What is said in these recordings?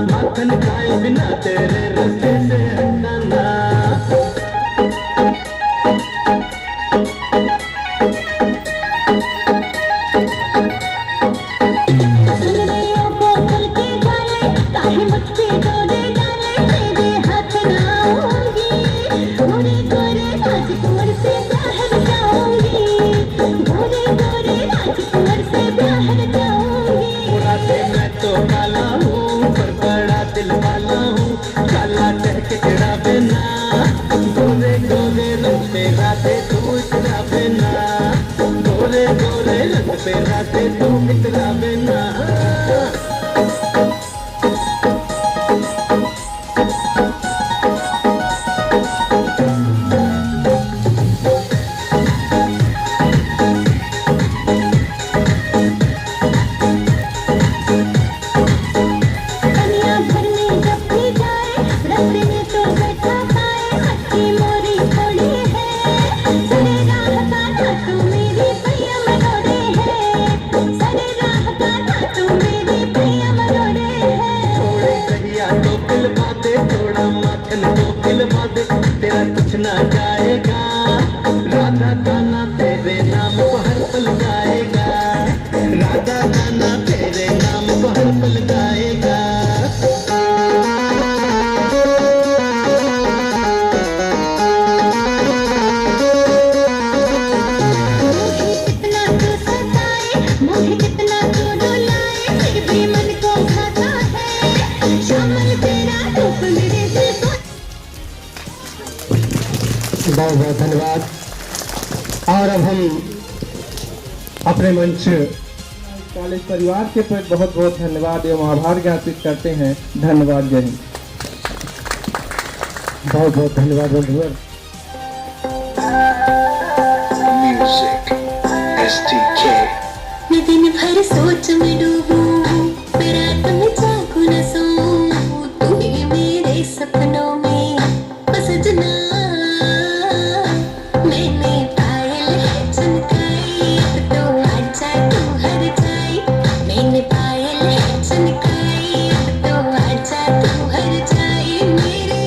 माखन खाए बिना तेरे रास्ते से हटना। तेरा कुछ ना जाएगा, राधा गाना तेरे नाम को हर पल गाएगा, राधा गाना तेरे नाम को हर पल गाएगा। बहुत बहुत धन्यवाद। और अब हम अपने मंच कॉलेज परिवार के प्रति बहुत बहुत धन्यवाद एवं आभार ज्ञापित करते हैं। धन्यवाद। जय हिंद। बहुत बहुत धन्यवाद बंधुवर। मैं दिन भर सोच में डूबूं, मैं रात में जागूं न सोऊं, तू ही मेरे सपनों में ओ सजना। मैंने पायल है चमकाई, अब तो आजा तू हर जाई। मैंने पायल है चमकाई, अब तो आजा तू हर जाई। मेरे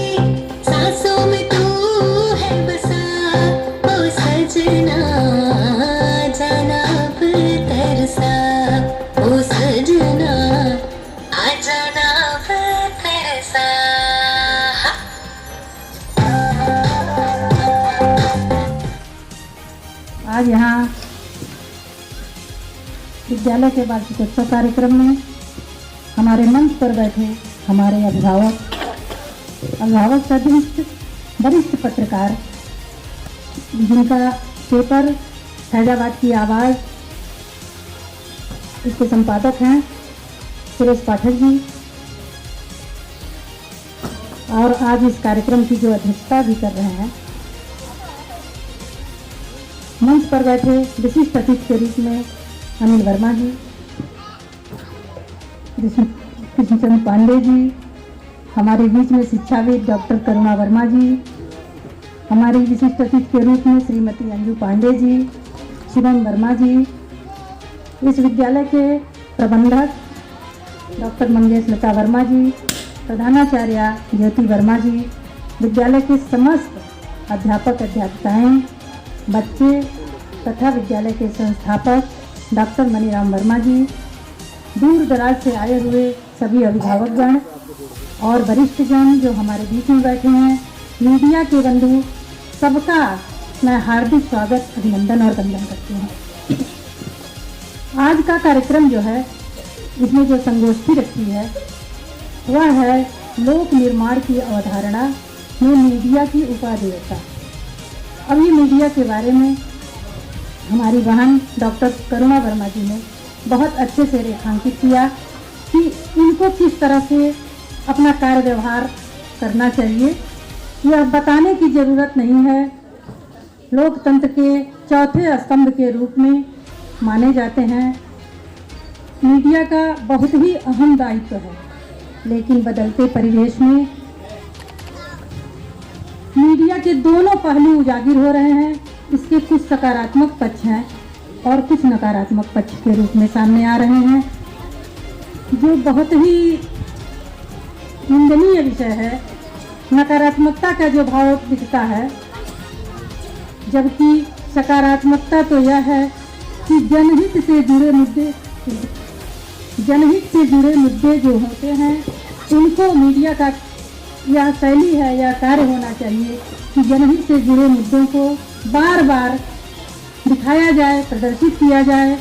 सांसों में तू है बसा ओ सजना, जाना अब तरसा ओ सजना, आ जाना अब तरसा। आज यहाँ विद्यालय के वार्षिकोत्सव कार्यक्रम में हमारे मंच पर बैठे हमारे अभिभावक सदस्य, वरिष्ठ पत्रकार, जिनका पेपर फैजाबाद की आवाज़ इसके संपादक हैं सुरेश पाठक जी, और आज इस कार्यक्रम की जो अध्यक्षता भी कर रहे हैं। मंच पर बैठे विशिष्ट अतिथि के रूप में अनिल वर्मा जी, कृष्णचंद्र पांडे जी, हमारे बीच में शिक्षाविद डॉक्टर करुणा वर्मा जी, हमारी विशिष्ट अतिथि के रूप में श्रीमती अंजू पांडे जी, शिवम वर्मा जी, इस विद्यालय के प्रबंधक डॉक्टर मंगेश लता वर्मा जी, प्रधानाचार्य ज्योति वर्मा जी, विद्यालय के समस्त अध्यापक अध्यापिकाएं, बच्चे तथा विद्यालय के संस्थापक डॉक्टर मनीराम वर्मा जी, दूर दराज से आए हुए सभी अभिभावकगण और वरिष्ठ जन जो हमारे बीच में बैठे हैं, मीडिया के बंधु, सबका मैं हार्दिक स्वागत, अभिनंदन और वंदन करती हूँ। आज का कार्यक्रम जो है, इसमें जो संगोष्ठी रखी है वह है लोक निर्माण की अवधारणा में मीडिया की उपादेयता। अभी मीडिया के बारे में हमारी बहन डॉक्टर करुणा वर्मा जी ने बहुत अच्छे से रेखांकित किया कि इनको किस तरह से अपना कार्य व्यवहार करना चाहिए। यह बताने की ज़रूरत नहीं है। लोकतंत्र के चौथे स्तंभ के रूप में माने जाते हैं। मीडिया का बहुत ही अहम दायित्व है, लेकिन बदलते परिवेश में मीडिया के दोनों पहलू उजागर हो रहे हैं। इसके कुछ सकारात्मक पक्ष हैं और कुछ नकारात्मक पक्ष के रूप में सामने आ रहे हैं, जो बहुत ही निंदनीय विषय है। नकारात्मकता का जो भाव दिखता है, जबकि सकारात्मकता तो यह है कि जनहित से जुड़े मुद्दे जो होते हैं उनको मीडिया का यह शैली है, यह कार्य होना चाहिए कि जनहित से जुड़े मुद्दों को बार बार दिखाया जाए, प्रदर्शित किया जाए,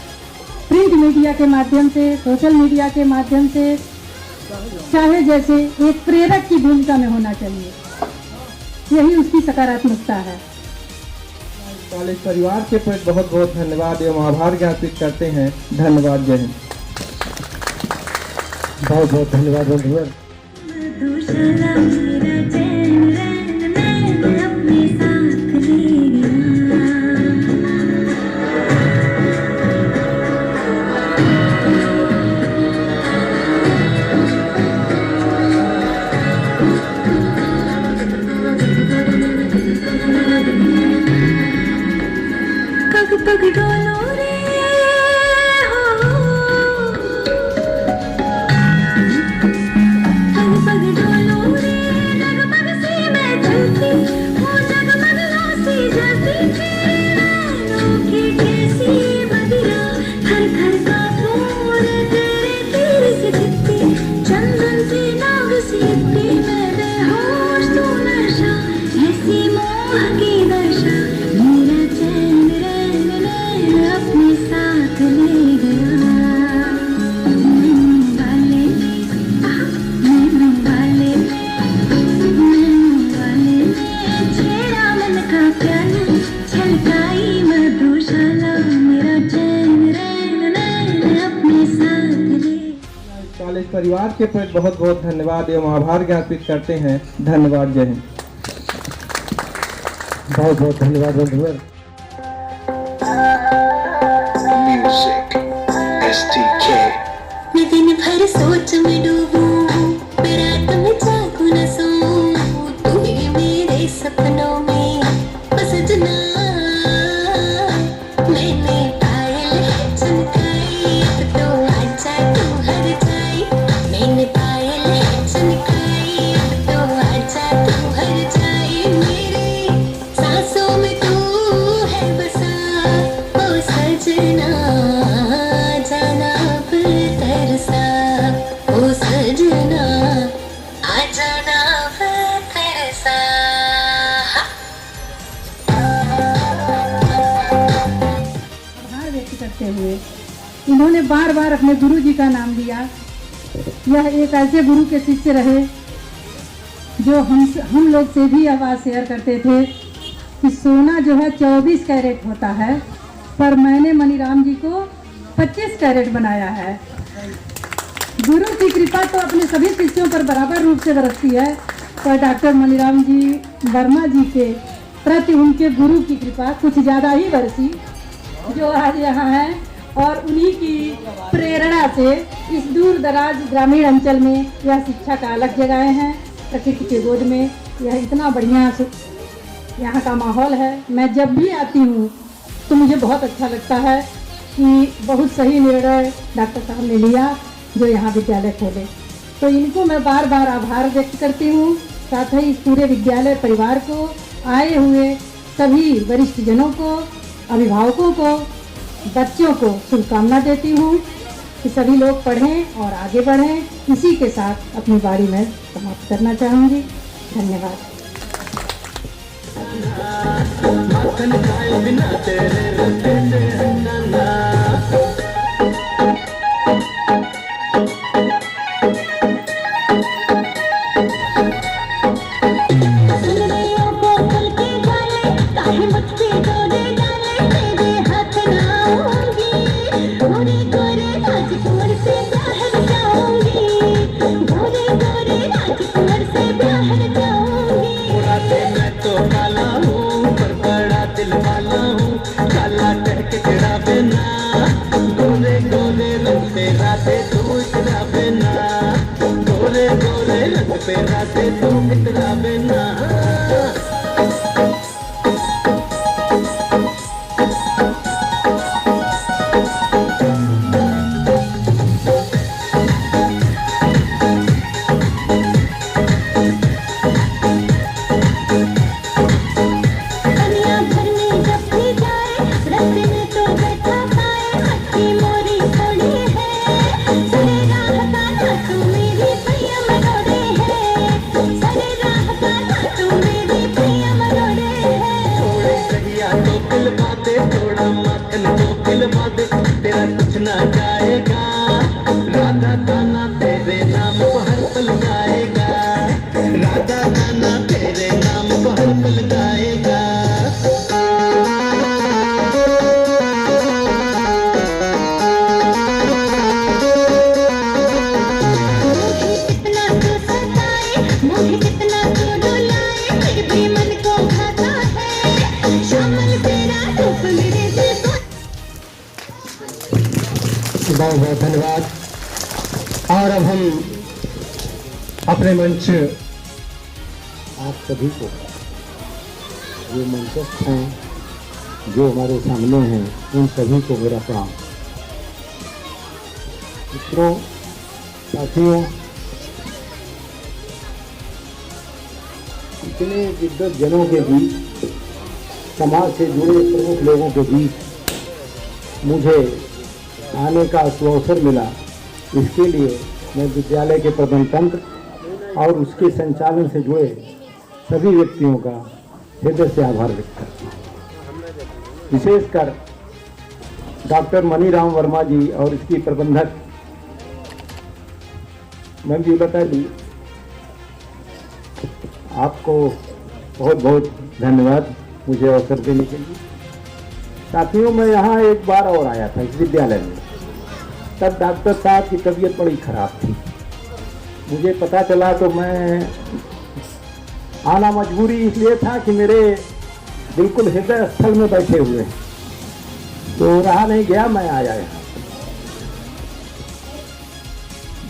प्रिंट मीडिया के माध्यम से, सोशल मीडिया के माध्यम से, चाहे जैसे एक प्रेरक की भूमिका में होना चाहिए। यही उसकी सकारात्मकता है। कॉलेज परिवार के प्रति बहुत बहुत धन्यवाद एवं आभार ज्ञापित करते हैं। धन्यवाद। जय हिंद। बहुत बहुत धन्यवाद बंधुवर। पग डोलो रे हो, पग डोलो रे, जगमग सी मैं चलती हूँ, जगमग सी जलती थी नैनों की कैसी बदिया, थर थर कांपूं रे तेरे तीर से दिखती, चंदन सी नाग सी दिखती, मैं बेहोश तू नशा, ऐसी मोह की दशा, मेरा चैन अपने साथ ले गया, नैनों वाले छेड़ा मन का प्याला, छलकाई मधुशाला, मेरा चैन रैन अपने साथ ले। कॉलेज परिवार के प्रति बहुत बहुत धन्यवाद एवं आभार ज्ञापित करते हैं। धन्यवाद। जय हिंद। बहुत बहुत धन्यवाद बंधुवर। मैं दिन भर सोच में डूबूं, मैं रात में जागू न सोऊं, तू ही मेरे सपनों में सजना, मैंने पायल है चमकाई, अब तो आजा तू हर जाए, मैंने पायल है चमकाई, अब तो आजा तू हर जाए, मेरे सांसों में तू है बसा, ओ सजना जाना तरसा, ओ सजना आ जाना तरसा। आभार व्यक्त करते हुए इन्होंने बार बार अपने गुरु जी का नाम लिया। यह एक ऐसे गुरु के शिष्य रहे जो हम लोग से भी यह बात शेयर करते थे कि सोना जो है 24 कैरेट होता है, पर मैंने मनीराम जी को 25 कैरेट बनाया है। गुरु की कृपा तो अपने सभी शिष्यों पर बराबर रूप से बरसती है, पर डॉक्टर मनीराम जी वर्मा जी के प्रति उनके गुरु की कृपा कुछ ज़्यादा ही बरसी, जो आज यहाँ है, और उन्हीं की प्रेरणा से इस दूर दराज ग्रामीण अंचल में यह शिक्षा का अलग जगह हैं। प्रकृति के गोद में यह इतना बढ़िया यहाँ का माहौल है। मैं जब भी आती हूँ तो मुझे बहुत अच्छा लगता है कि बहुत सही निर्णय डॉक्टर साहब ने लिया जो यहाँ विद्यालय खोले। तो इनको मैं बार बार आभार व्यक्त करती हूँ, साथ ही इस पूरे विद्यालय परिवार को, आए हुए सभी वरिष्ठ जनों को, अभिभावकों को, बच्चों को शुभकामना देती हूँ कि सभी लोग पढ़ें और आगे बढ़ें। इसी के साथ अपनी बारी में समाप्त करना चाहूँगी। धन्यवाद। माखन खाए बिना तेरे रास्ते से हटना। काला दिलवा दे तेरा कुछ ना जाएगा, राधा गाना तेरे नाम को हर पल गाएगा, राधा गाना तेरे नाम को हर पल गाएगा। मुझे कितना तू डुलाए, फिर भी मन को भाता है, शामिल तेरा रूप मेरे दिल को। बहुत बहुत धन्यवाद। और अब हम अपने मंच आप सभी को, जो मंचस्थ हैं, जो हमारे सामने हैं, उन सभी को मेरा प्रणाम। मित्रों, साथियों, इतने विद्वत जनों के बीच, समाज से जुड़े प्रमुख लोगों के बीच मुझे आने का अवसर मिला, इसके लिए मैं विद्यालय के प्रबंध तंत्र और उसके संचालन से जुड़े सभी व्यक्तियों का हृदय से आभार व्यक्त करता हूँ। विशेषकर डॉक्टर मनीराम वर्मा जी और इसकी प्रबंधक मंजूलता जी, आपको बहुत बहुत धन्यवाद मुझे अवसर देने के लिए। साथियों, मैं यहाँ एक बार और आया था इस विद्यालय में, तब डॉक्टर साहब की तबीयत बड़ी खराब थी। मुझे पता चला तो मैं आना मजबूरी इसलिए था कि मेरे बिल्कुल हृदय स्थल में बैठे हुए हैं, तो रहा नहीं गया, मैं आया यहाँ।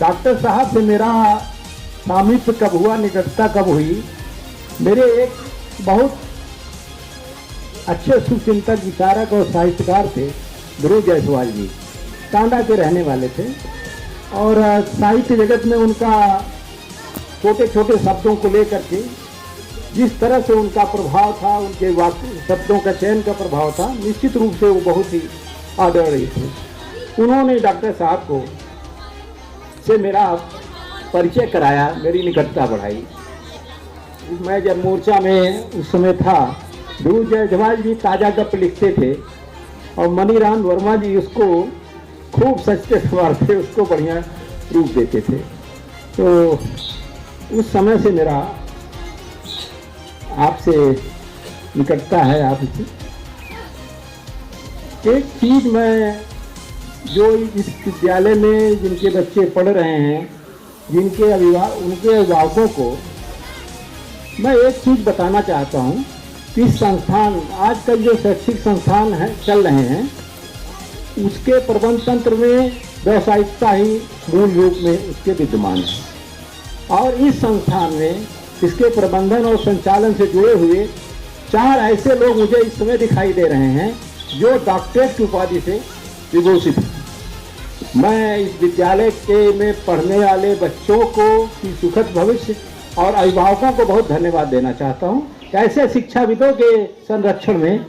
डॉक्टर साहब से मेरा सामिप्य कब हुआ, निकटता कब हुई, मेरे एक बहुत अच्छे सुचिंतक, विचारक और साहित्यकार थे ध्रुव जायसवाल जी, टांडा के रहने वाले थे, और साहित्य जगत में उनका छोटे छोटे शब्दों को लेकर के जिस तरह से उनका प्रभाव था, उनके वाक्य शब्दों का चयन का प्रभाव था, निश्चित रूप से वो बहुत ही आदरणीय थे। उन्होंने डॉक्टर साहब को से मेरा परिचय कराया, मेरी निकटता बढ़ाई। मैं जब मोर्चा में उस समय था, ध्रुव जायसवाल जी ताज़ा गप लिखते थे और मनीराम वर्मा जी उसको खूब सचते संवारते, उसको बढ़िया रूप देते थे। तो उस समय से मेरा आपसे निकटता है। आपसे एक चीज़ मैं, जो इस विद्यालय में जिनके बच्चे पढ़ रहे हैं, उनके अभिभावकों को मैं एक चीज़ बताना चाहता हूँ कि संस्थान, आजकल जो शैक्षिक संस्थान है चल रहे हैं, उसके प्रबंध तंत्र में व्यावसायिकता ही मूल रूप में उसके विद्यमान है। और इस संस्थान में इसके प्रबंधन और संचालन से जुड़े हुए 4 ऐसे लोग मुझे इस समय दिखाई दे रहे हैं जो डॉक्टरेट की उपाधि से विभूषित हैं। मैं इस विद्यालय के में पढ़ने वाले बच्चों को की सुखद भविष्य और अभिभावकों को बहुत धन्यवाद देना चाहता हूँ। ऐसे शिक्षाविदों के संरक्षण में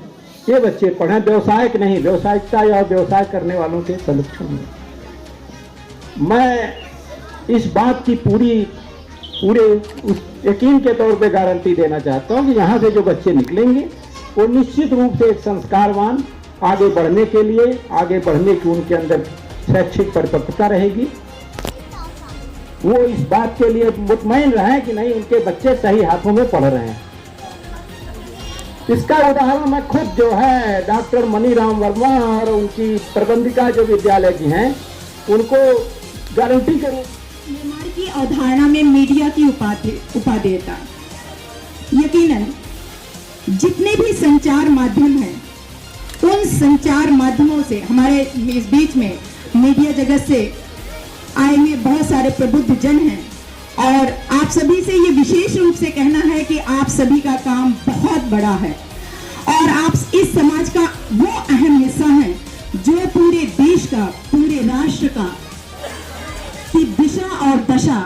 ये बच्चे पढ़ें, व्यवसायिक नहीं, व्यावसायिकता या व्यवसाय करने वालों के संरक्षण में। मैं इस बात की पूरे उस यकीन के तौर पे गारंटी देना चाहता हूँ कि यहाँ से जो बच्चे निकलेंगे वो निश्चित रूप से एक संस्कारवान, आगे बढ़ने के लिए, आगे बढ़ने की उनके अंदर शैक्षिक परिपक्वता रहेगी। वो इस बात के लिए मुतमईन रहें कि नहीं, उनके बच्चे सही हाथों में पढ़ रहे हैं। इसका उदाहरण मैं खुद जो है डॉक्टर मनीराम वर्मा और उनकी प्रबंधिका जो विद्यालय की हैं, उनको गारंटी करूँ। बीमारी की अवधारणा में मीडिया की उपादेयता, यकीनन जितने भी संचार माध्यम हैं, उन संचार माध्यमों से हमारे इस बीच में मीडिया जगत से आए हुए बहुत सारे प्रबुद्ध जन हैं, और आप सभी से ये विशेष रूप से कहना है कि आप सभी का काम बहुत बड़ा है और आप इस समाज का वो अहम हिस्सा हैं जो पूरे देश का, पूरे राष्ट्र का की दिशा और दशा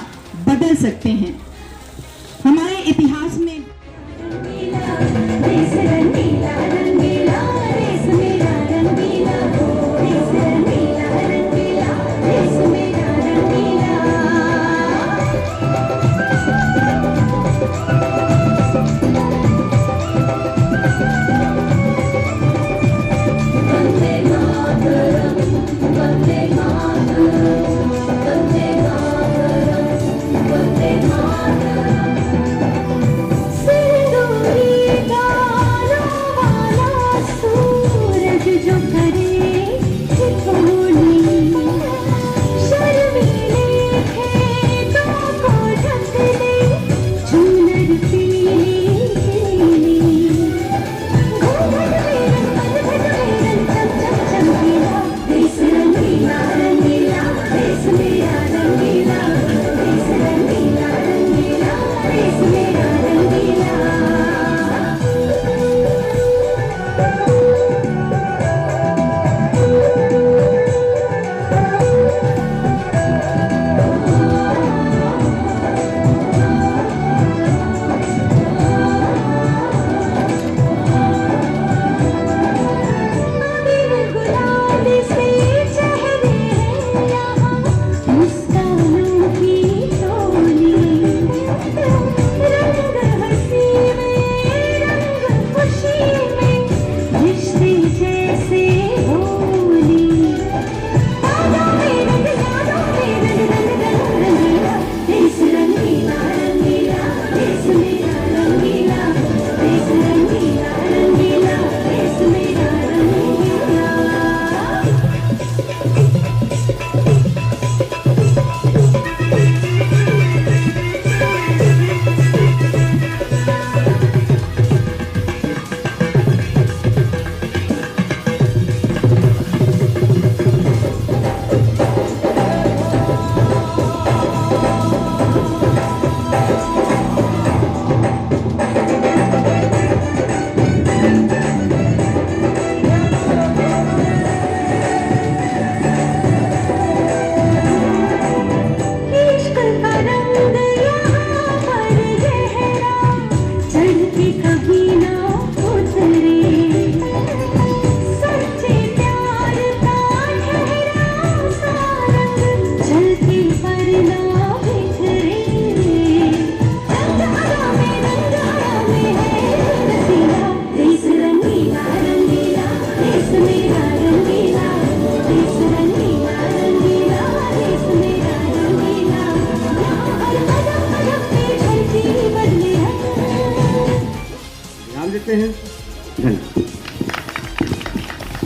बदल सकते हैं। हमारे इतिहास में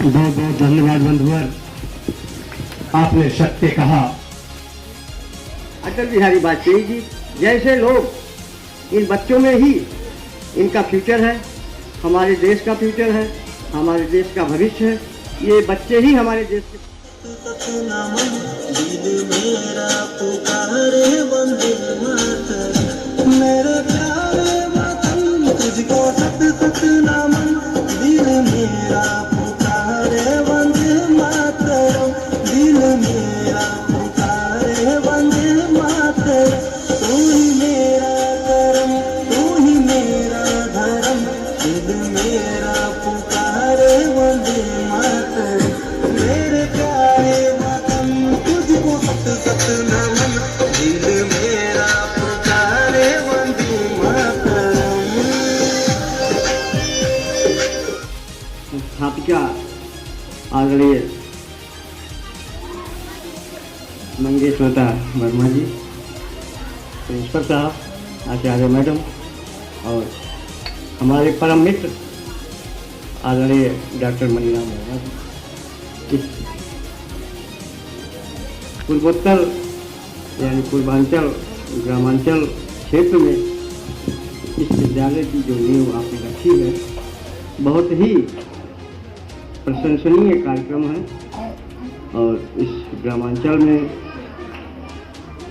बहुत बहुत धन्यवाद बंधुवर, आपने सत्य कहा। अटल बिहारी वाजपेयी जी जैसे लोग, इन बच्चों में ही इनका फ्यूचर है, हमारे देश का फ्यूचर है, हमारे देश का भविष्य है। ये बच्चे ही हमारे देश के मेरे प्यारे वतन तुझको सत सत नमन, दिल मेरा पुकारे वंदे मातरम, दिल मेरा पुकारे वंदे मातरम। तू ही मेरा करम, तू ही मेरा धर्म, दिल मेरा पुकारे वंदे मातरम। मेरे प्यारे वतन तुझको सत सत नमन, दिल मेरा पुकारे वंदे मातरम। संस्थापिका आदरणीय मंगेशलता वर्मा जी, प्रिंसिपल साहब, आचार्य मैडम और हमारे परम मित्र आदरणीय डॉक्टर मनीराम वर्मा जी। इस पूर्वोत्तर यानी पूर्वांचल ग्रामांचल क्षेत्र में इस विद्यालय की जो नींव आपने रखी है, बहुत ही प्रशंसनीय कार्यक्रम है। और इस ग्रामांचल में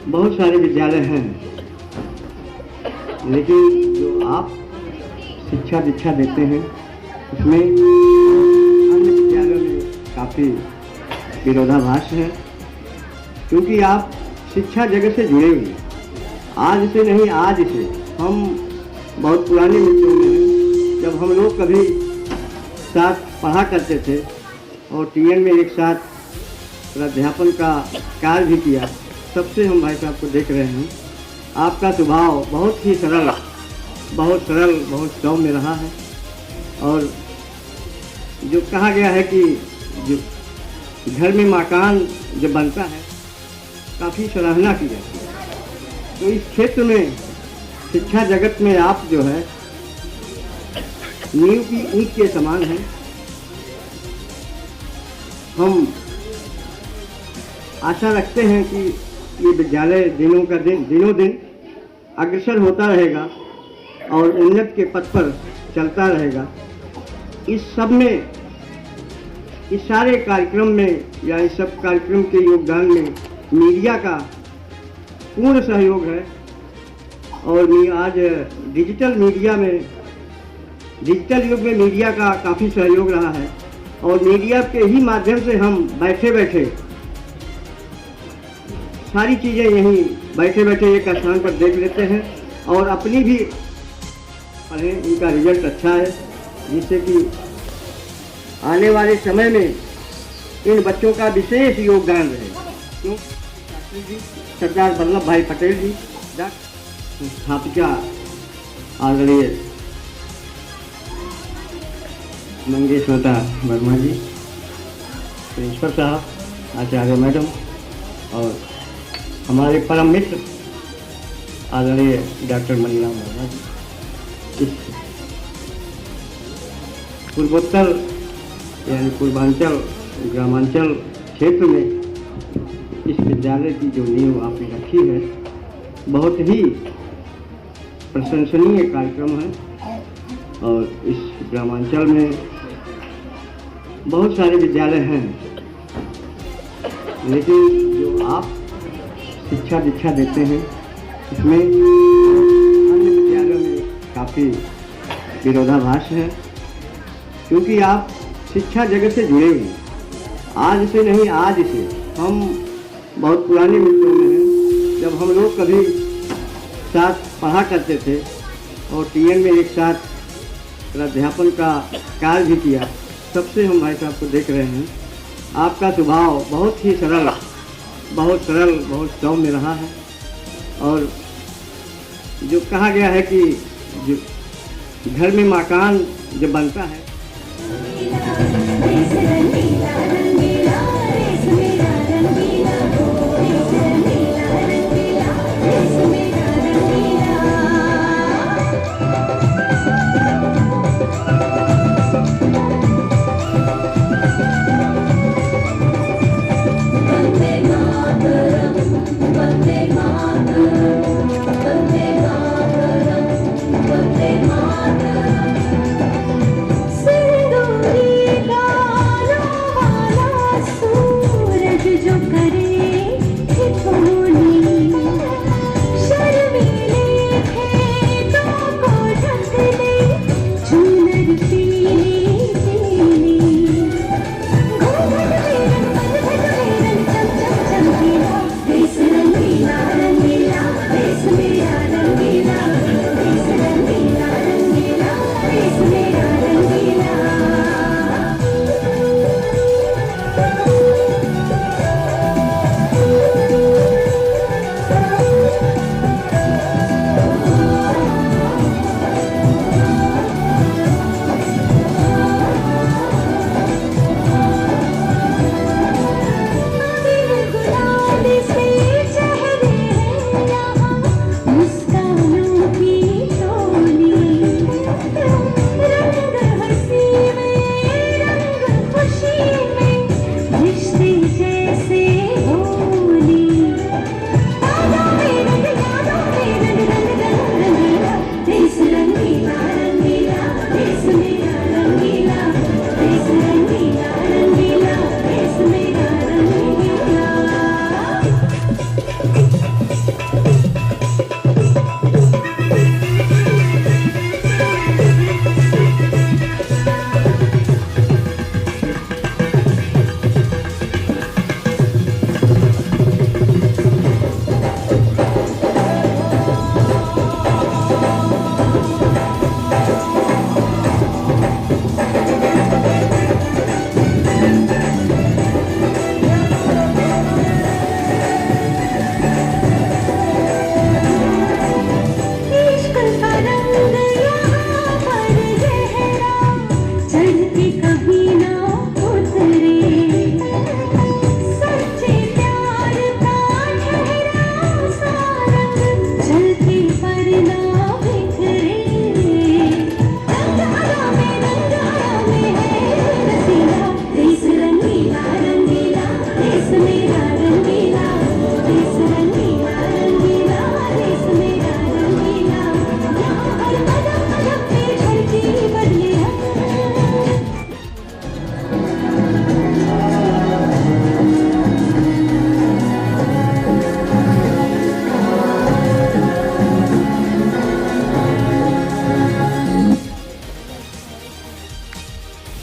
बहुत सारे विद्यालय हैं, लेकिन जो आप शिक्षा दीक्षा देते हैं उसमें अन्य विद्यालयों में काफ़ी विरोधाभास है, क्योंकि आप शिक्षा जगत से जुड़े हुए हैं। आज से नहीं, आज से हम बहुत पुराने मित्रों में हैं। जब हम लोग कभी साथ पढ़ा करते थे और टीएन में एक साथ अध्यापन का कार्य भी किया, तब से हम भाई साहब को देख रहे हैं। आपका स्वभाव बहुत ही सरल, बहुत सौम्य रहा है। और जो कहा गया है कि जो घर में मकान जो बनता है, काफ़ी सराहना की जाती है। तो इस क्षेत्र में शिक्षा जगत में आप जो है नींव की ईंट के समान हैं। हम आशा रखते हैं कि ये विद्यालय दिनों दिन अग्रसर होता रहेगा और उन्नत के पथ पर चलता रहेगा। इस सब में, इस सारे कार्यक्रम में या इस सब कार्यक्रम के योगदान में मीडिया का पूर्ण सहयोग है। और आज डिजिटल युग में मीडिया का काफ़ी सहयोग रहा है। और मीडिया के ही माध्यम से हम बैठे बैठे सारी चीज़ें यहीं बैठे बैठे एक स्थान पर देख लेते हैं और अपनी भी पढ़ें। इनका रिजल्ट अच्छा है, जिससे कि आने वाले समय में इन बच्चों का विशेष योगदान रहे। क्यों? सरदार वल्लभ भाई पटेल जी, संस्थापिका आदरणीय मंगेशलता वर्मा जी, प्रिंसिपल साहब, आचार्य मैडम और हमारे परम मित्र आदरणीय डॉक्टर मनीराम वर्मा जी। इस पूर्वोत्तर यानी पूर्वांचल ग्रामांचल क्षेत्र में इस विद्यालय की जो नींव आपने रखी है, बहुत ही प्रशंसनीय कार्यक्रम है। और इस ग्रामांचल में बहुत सारे विद्यालय हैं, लेकिन जो आप शिक्षा दीक्षा देते हैं उसमें अन्य विद्यालयों में काफ़ी विरोधाभास है, क्योंकि आप शिक्षा जगत से जुड़े हुए हैं। आज से नहीं, आज से हम बहुत पुराने मित्रों में हैं। जब हम लोग कभी साथ पढ़ा करते थे और टीएन में एक साथ अध्यापन का कार्य भी किया, तब से हम भाई साहब को देख रहे हैं। आपका स्वभाव बहुत ही सरल, बहुत सौम्य रहा है। और जो कहा गया है कि जो घर में मकान जो बनता है,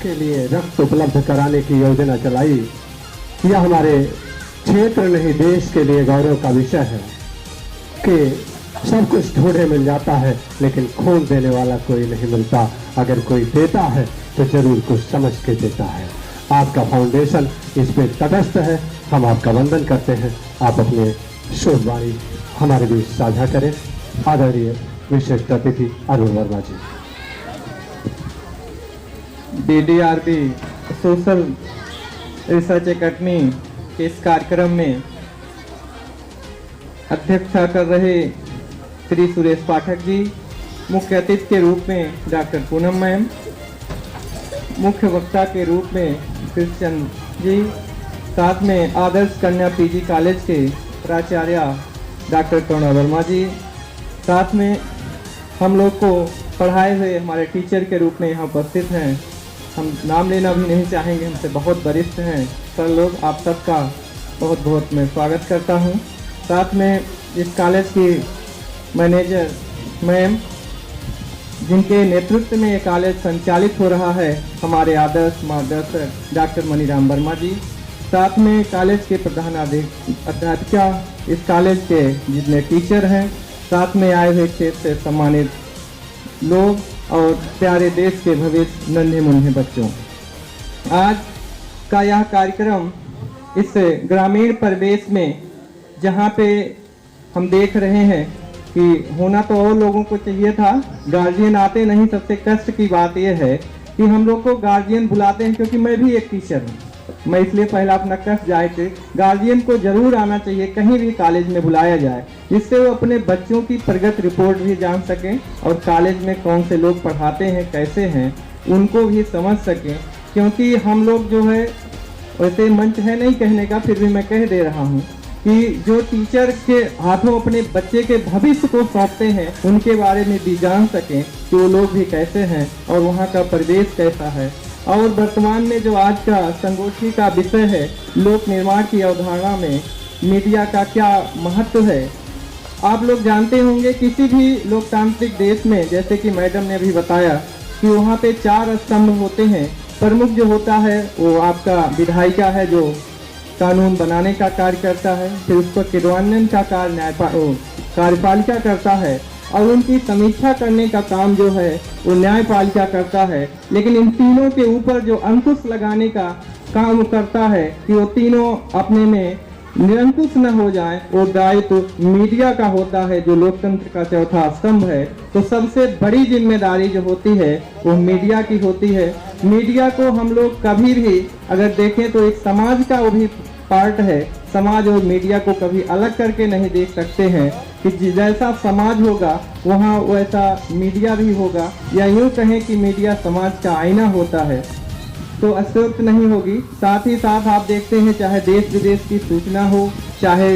के लिए रक्त उपलब्ध कराने की योजना चलाई। यह हमारे क्षेत्र नहीं देश के लिए गौरव का विषय है कि सब कुछ ढूंढे मिल जाता है लेकिन खून देने वाला कोई नहीं मिलता। अगर कोई देता है तो जरूर कुछ समझ के देता है। आपका फाउंडेशन इस पे तटस्थ है। हम आपका वंदन करते हैं। आप अपने शोधवाणी हमारे बीच साझा करें। आदरणीय विशिष्ट अतिथि अरुण वर्मा जी। DDRB सोशल रिसर्च एकेडमी के इस कार्यक्रम में अध्यक्षता कर रहे श्री सुरेश पाठक जी, मुख्य अतिथि के रूप में डॉक्टर पूनम मैम, मुख्य वक्ता के रूप में कृष्ण जी, साथ में आदर्श कन्या PG कॉलेज के प्राचार्य डॉक्टर करुणा वर्मा जी, साथ में हम लोग को पढ़ाए हुए हमारे टीचर के रूप में यहाँ उपस्थित हैं। हम नाम लेना भी नहीं चाहेंगे, हमसे बहुत वरिष्ठ हैं सर लोग। आप सबका बहुत बहुत मैं स्वागत करता हूँ। साथ में इस कॉलेज की मैनेजर मैम, जिनके नेतृत्व में ये कॉलेज संचालित हो रहा है, हमारे आदर्श मार्गदर्शक डॉक्टर मनीराम वर्मा जी, साथ में कॉलेज के प्रधान अध्यापिका, इस कॉलेज के जितने टीचर हैं, साथ में आए हुए क्षेत्र से सम्मानित लोग और प्यारे देश के भविष्य नन्हे मुन्ने बच्चों। आज का यह कार्यक्रम इस ग्रामीण परिवेश में, जहाँ पे हम देख रहे हैं कि होना तो और लोगों को चाहिए था, गार्जियन आते नहीं। सबसे कष्ट की बात यह है कि हम लोग को गार्जियन बुलाते हैं, क्योंकि मैं भी एक टीचर हूँ, मैं इसलिए पहला अपना कष्ट जाए थे। गार्जियन को जरूर आना चाहिए कहीं भी कॉलेज में बुलाया जाए, जिससे वो अपने बच्चों की प्रगति रिपोर्ट भी जान सकें और कॉलेज में कौन से लोग पढ़ाते हैं, कैसे हैं, उनको भी समझ सकें। क्योंकि हम लोग जो है, वैसे मंच है नहीं कहने का, फिर भी मैं कह दे रहा हूँ कि जो टीचर के हाथों अपने बच्चे के भविष्य को सौंपते हैं, उनके बारे में भी जान सकें कि वो लोग भी कैसे हैं और वहाँ का परिवेश कैसा है। और वर्तमान में जो आज का संगोष्ठी का विषय है, लोक निर्माण की अवधारणा में मीडिया का क्या महत्व है। आप लोग जानते होंगे किसी भी लोकतांत्रिक देश में, जैसे कि मैडम ने अभी बताया कि वहाँ पे 4 स्तंभ होते हैं। प्रमुख जो होता है वो आपका विधायिका है, जो कानून बनाने का कार्य करता है, फिर उसको क्रियान्वयन का कार्य कार्यपालिका करता है, और उनकी समीक्षा करने का काम जो है वो न्यायपालिका करता है। लेकिन इन तीनों के ऊपर जो अंकुश लगाने का काम करता है कि वो तीनों अपने में निरंकुश न हो जाए, वो दायित्व मीडिया का होता है, जो लोकतंत्र का चौथा स्तंभ है। तो सबसे बड़ी जिम्मेदारी जो होती है वो मीडिया की होती है। मीडिया को हम लोग कभी भी अगर देखें तो एक समाज का वो भी पार्ट है। समाज और मीडिया को कभी अलग करके नहीं देख सकते हैं कि जैसा समाज होगा वहाँ वैसा मीडिया भी होगा, या यूँ कहें कि मीडिया समाज का आईना होता है, तो अस्तित्व नहीं होगी। साथ ही साथ आप देखते हैं, चाहे देश विदेश की सूचना हो, चाहे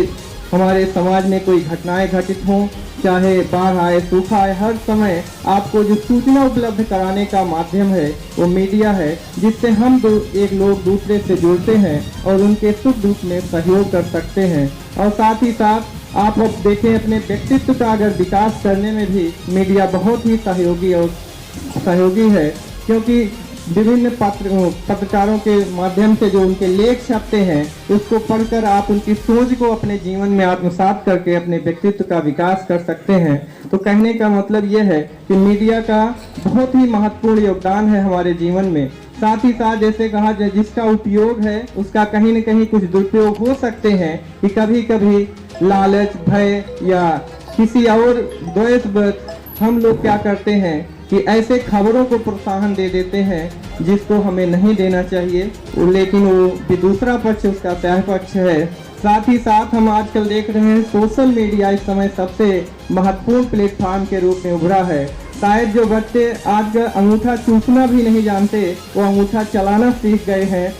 हमारे समाज में कोई घटनाएं घटित हों, चाहे बाढ़ आए, सूखा आए, हर समय आपको जो सूचना उपलब्ध कराने का माध्यम है वो मीडिया है, जिससे हम एक लोग दूसरे से जुड़ते हैं और उनके सुख दुख में सहयोग कर सकते हैं। और साथ ही साथ आप अब देखें, अपने व्यक्तित्व का अगर विकास करने में भी मीडिया बहुत ही सहयोगी है, क्योंकि विभिन्न पत्रकारों के माध्यम से जो उनके लेख छपते हैं, उसको पढ़कर आप उनकी सोच को अपने जीवन में आत्मसात करके अपने व्यक्तित्व का विकास कर सकते हैं। तो कहने का मतलब ये है कि मीडिया का बहुत ही महत्वपूर्ण योगदान है हमारे जीवन में। साथ ही साथ जैसे कहा जाए, जिसका उपयोग है उसका कहीं न कहीं कुछ दुरुपयोग हो सकते हैं कि कभी कभी लालच, भय या किसी और द्वेषवश हम लोग क्या करते हैं कि ऐसे खबरों को प्रोत्साहन दे देते हैं जिसको हमें नहीं देना चाहिए, लेकिन वो भी दूसरा पक्ष उसका सह पक्ष है। साथ ही साथ हम आजकल देख रहे हैं सोशल मीडिया इस समय सबसे महत्वपूर्ण प्लेटफॉर्म के रूप में उभरा है। शायद जो बच्चे आज अंगूठा चूसना भी नहीं जानते, वो अंगूठा चलाना सीख गए हैं,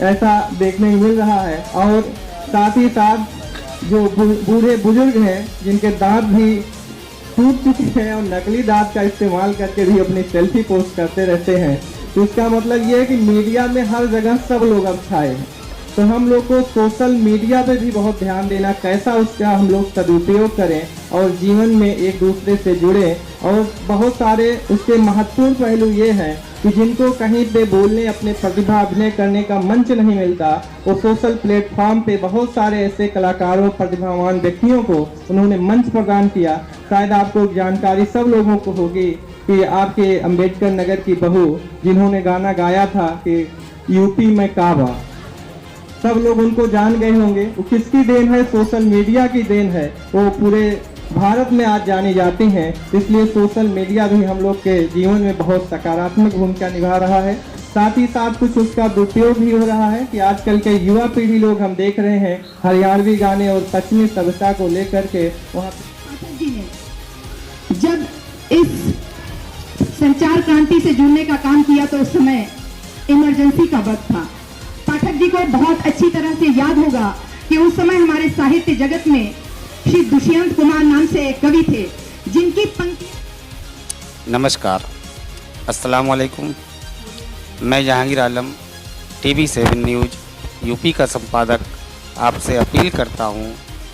ऐसा देखने को मिल रहा है। और साथ ही साथ जो बूढ़े बुजुर्ग हैं, जिनके दांत भी टूट चुके हैं और नकली दांत का इस्तेमाल करके भी अपनी सेल्फी पोस्ट करते रहते हैं, तो इसका मतलब ये है कि मीडिया में हर जगह सब लोग अब छाए हैं। तो हम लोग को सोशल मीडिया पे भी बहुत ध्यान देना, कैसा उसका हम लोग सदुपयोग करें और जीवन में एक दूसरे से जुड़ें। और बहुत सारे उसके महत्वपूर्ण पहलू ये हैं कि जिनको कहीं पे बोलने, अपने प्रतिभा अभिनय करने का मंच नहीं मिलता, वो सोशल प्लेटफॉर्म पे बहुत सारे ऐसे कलाकारों, प्रतिभावान व्यक्तियों को उन्होंने मंच प्रदान किया। शायद आपको जानकारी सब लोगों को होगी कि आपके अंबेडकर नगर की बहू जिन्होंने गाना गाया था कि यूपी में काबा, सब लोग उनको जान गए होंगे। वो किसकी देन है? सोशल मीडिया की देन है। वो पूरे भारत में आज जानी जाती हैं। इसलिए सोशल मीडिया भी हम लोग के जीवन में बहुत सकारात्मक भूमिका निभा रहा है। साथ ही साथ कुछ उसका दुरुपयोग भी हो रहा है कि आजकल के युवा पीढ़ी लोग हम देख रहे हैं हरियाणवी गाने और पश्चिमी सभ्यता को लेकर के वहाँ पाठक जी ने जब इस संचार क्रांति से जुड़ने का काम किया तो उस समय इमरजेंसी का वक्त था। पाठक जी को बहुत अच्छी तरह से याद होगा कि उस समय हमारे साहित्य जगत में श्री दुष्यंत कुमार नाम से एक कवि थे जिनकी पंक्ति। नमस्कार, अस्सलाम वालेकुम। मैं जहांगीर आलम, TV7 न्यूज़ यूपी का संपादक, आपसे अपील करता हूं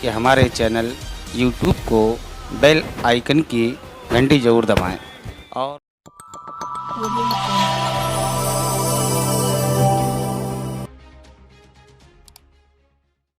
कि हमारे चैनल YouTube को बेल आइकन की घंटी जरूर दबाएं और